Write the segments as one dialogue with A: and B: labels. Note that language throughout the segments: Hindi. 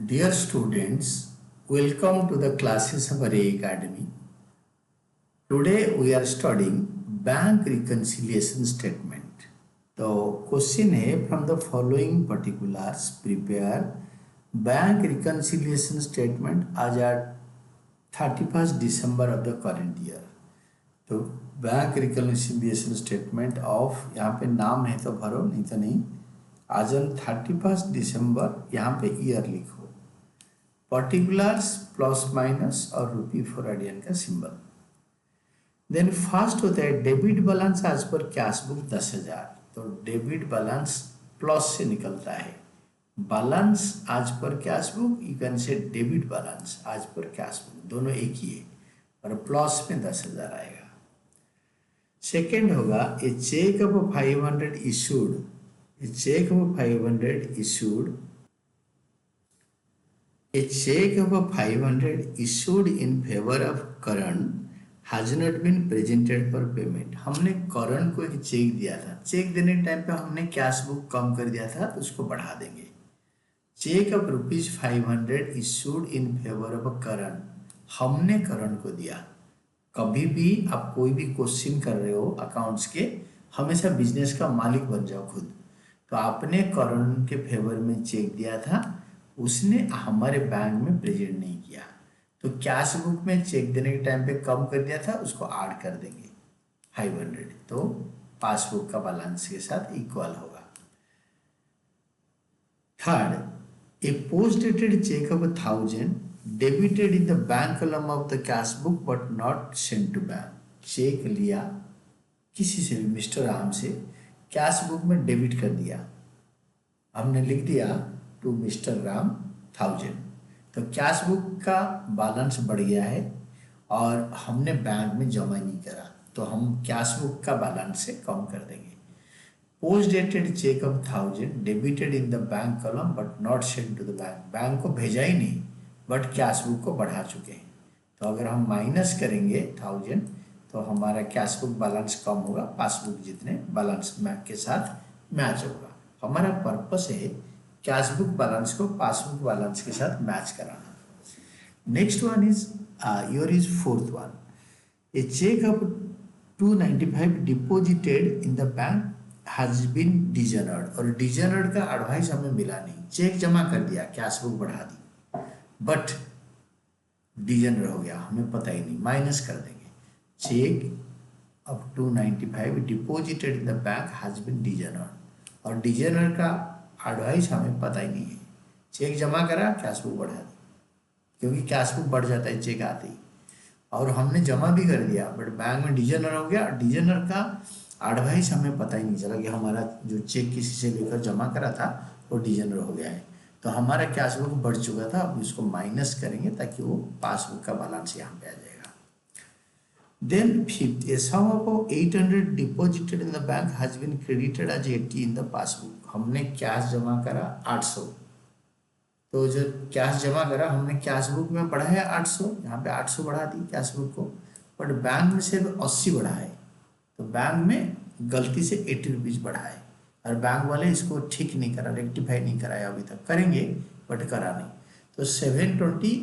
A: Dear students, welcome to the classes of Array Academy. Today we are studying bank reconciliation statement. तो क्वेश्चन है from the following particulars prepare bank reconciliation statement as at 31st December of the current year. तो बैंक रिकन्सिलिएशन स्टेटमेंट ऑफ यहाँ पे नाम है तो भरो, नहीं तो नहीं. आज ऑन 31st दिसंबर यहाँ पे ईयर लिखो. पर्टिकुलर्स प्लस माइनस और रुपी फॉर एडियन का सिंबल. देन फर्स्ट होता है डेबिट बैलेंस आज पर कैश बुक 10,000. तो डेबिट बैलेंस प्लस से निकलता है. बैलेंस आज पर cash book, you can say debit balance आज पर कैश बुक, दोनों एक ही है और प्लस में 10,000 आएगा. सेकेंड होगा a cheque of 500 issued. A cheque of 500 issued. A check of 500 issued in favor of Karan has not been presented for payment. हमने करण को एक चेक दिया था. चेक देने के टाइम पे हमने कैश बुक कम कर दिया था, तो उसको बढ़ा देंगे. Cheque of ₹500 issued in favour of Karan, हमने करण को दिया. कभी भी आप कोई भी क्वेश्चन कर रहे हो अकाउंट्स के, हमेशा बिजनेस का मालिक बन जाओ खुद. तो आपने करण के फेवर में चेक दिया था, उसने हमारे बैंक में प्रेजेंट नहीं किया, तो कैश बुक में चेक देने के टाइम पे कम कर दिया था, उसको ऐड कर देंगे 500, तो पासबुक का बैलेंस के साथ इक्वल होगा. Third, a post dated cheque of 1,000 debited in the bank column of the cash book but not sent to bank. Cheque लिया किसी से भी, मिस्टर राम से, कैश बुक में डेबिट कर दिया, हमने लिख दिया टू मिस्टर राम 1,000. तो कैश बुक का बैलेंस बढ़ गया है और हमने बैंक में जमा नहीं करा, तो हम कैश बुक का बैलेंस से कम कर देंगे. Post dated cheque of 1,000 debited in the bank column but not sent to the bank. Bank को भेजा ही नहीं, बट कैश बुक को बढ़ा चुके हैं. तो अगर हम माइनस करेंगे 1,000 तो हमारा कैश बुक बैलेंस कम होगा, पासबुक जितने बैलेंस के साथ मैच होगा. हमारा पर्पस है कैश बुक बैलेंस को पासबुक बैलेंस के साथ मैच कराना. Next one is your is fourth one. A cheque of 295 deposited in the bank has been dishonoured. और डिजनर्ड का एडवाइस हमें मिला नहीं. चेक जमा कर दिया, कैश बुक बढ़ा दी, बट डिजनर हो गया, हमें पता ही नहीं, माइनस कर देंगे. Cheque of 295 deposited in the bank has been dishonoured, और डिजनर का एडवाइस हमें पता ही नहीं है. चेक जमा करा, कैश बुक बढ़ा दी, क्योंकि कैश बुक बढ़ जाता है चेक आते ही, और हमने जमा भी कर दिया, बट बैंक में डिजनर हो गया. डिजनर का एडवाइस हमें पता ही नहीं चला कि हमारा जो चेक किसी से लेकर जमा करा था वो डिजनर हो गया है. तो हमारा कैश बुक बढ़ चुका था, अब इसको माइनस करेंगे ताकि वो पासबुक का बैलेंस यहाँ पे आ जाएगा. Then fifth, a sum of 800 deposited in the bank has been credited as 80 in the passbook. हमने कैश जमा करा 800, तो जो कैश जमा करा हमने कैश बुक में बढ़ाया 800, यहाँ पे 800 बढ़ा दी कैश बुक को, बट बैंक में सिर्फ 80 बढ़ा है. तो बैंक में गलती से 80 रुपीज़ बढ़ा है, और बैंक वाले इसको ठीक नहीं करा, रेक्टिफाई नहीं कराया अभी तक. करेंगे बट करा नहीं. तो 720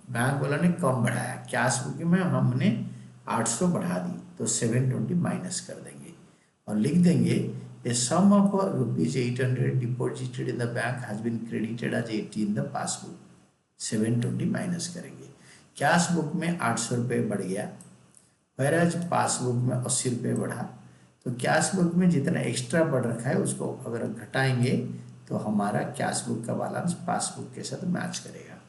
A: बैंक वाला ने कम बढ़ाया, कैश बुक में हमने 800 बढ़ा दी, तो 720 माइनस कर देंगे और लिख देंगे a sum of ₹800 deposited in the bank has been credited as 80 in the passbook. 720 minus करेंगे. कैश बुक में 800 रुपये बढ़ गया, वैराज पासबुक में 80 रुपये बढ़ा. तो कैश बुक में जितना एक्स्ट्रा बढ़ रखा है उसको अगर घटाएंगे तो हमारा कैश बुक का बैलेंस पासबुक के साथ मैच करेगा.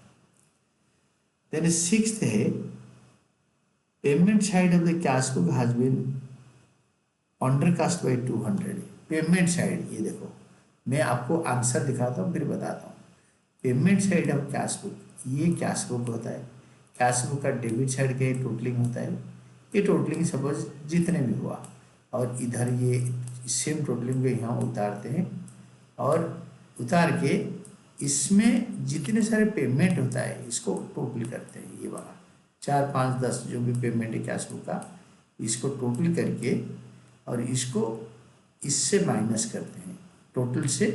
A: देन सिक्स्थ है payment side of the cash book has been undercast by 200. Payment side, ये देखो मैं आपको आंसर दिखाता हूँ फिर बताता हूँ. Payment side of cash book, ये कैश बुक होता है. कैश बुक का डेबिट साइड का ये टोटलिंग होता है. ये टोटलिंग सपोज जितने भी हुआ, और इधर ये सेम टोटलिंग को यहाँ उतारते हैं, और उतार के इसमें जितने सारे पेमेंट होता है इसको टोटल करते हैं. ये वाला 4, 5, 10 जो भी पेमेंट है कैश बुक का, इसको टोटल करके और इसको इससे माइनस करते हैं, टोटल से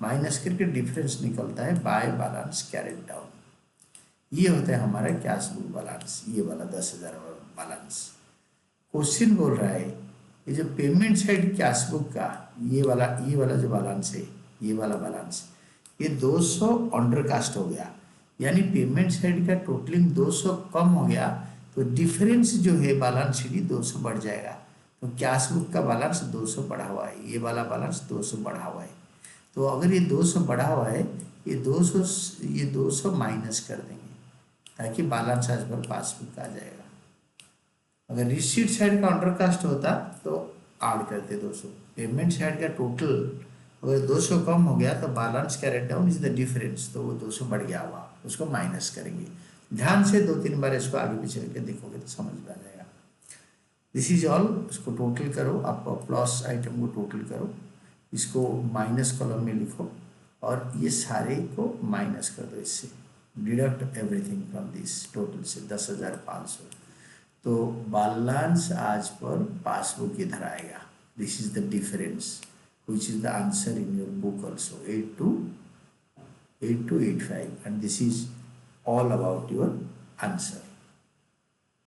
A: माइनस करके डिफरेंस निकलता है बाय बैलेंस कैरिड डाउन। ये होता है हमारा कैश बुक बैलेंस, ये वाला 10,000 बैलेंस। क्वेश्चन बोल रहा है ये जो पेमेंट साइड कैश बुक का ये वाला जो बैलेंस है, ये वाला बैलेंस, ये 200 अंडरकास्ट हो गया, यानी पेमेंट साइड का टोटलिंग 200 कम हो गया, तो डिफरेंस जो है बैलेंस शीट 200 बढ़ जाएगा। तो कैश बुक का बैलेंस 200 बढ़ा हुआ है, ये वाला बैलेंस 200 बढ़ा हुआ है। तो अगर ये 200 बढ़ा हुआ है, ये 200 माइनस कर देंगे ताकि बैलेंस एज पर पासबुक आ जाएगा। अगर रिसीट साइड का अंडरकास्ट होता तो ऐड करते 200। पेमेंट साइड का टोटल अगर 200 कम हो गया तो balance carried down is the difference, तो वो 200 बढ़ गया हुआ, उसको माइनस करेंगे। ध्यान से 2-3 बार इसको आगे पीछे करके देखोगे तो समझ में आ जाएगा। This is all. इसको टोटल करो, आप प्लस आइटम को टोटल करो, इसको माइनस कॉलम में लिखो और ये सारे को माइनस कर दो, इससे deduct everything from this total से 10,500। तो बैलेंस आज पर पासबुक इधर आएगा। This is the difference which is the answer in your book also, 8285, and this is all about your answer.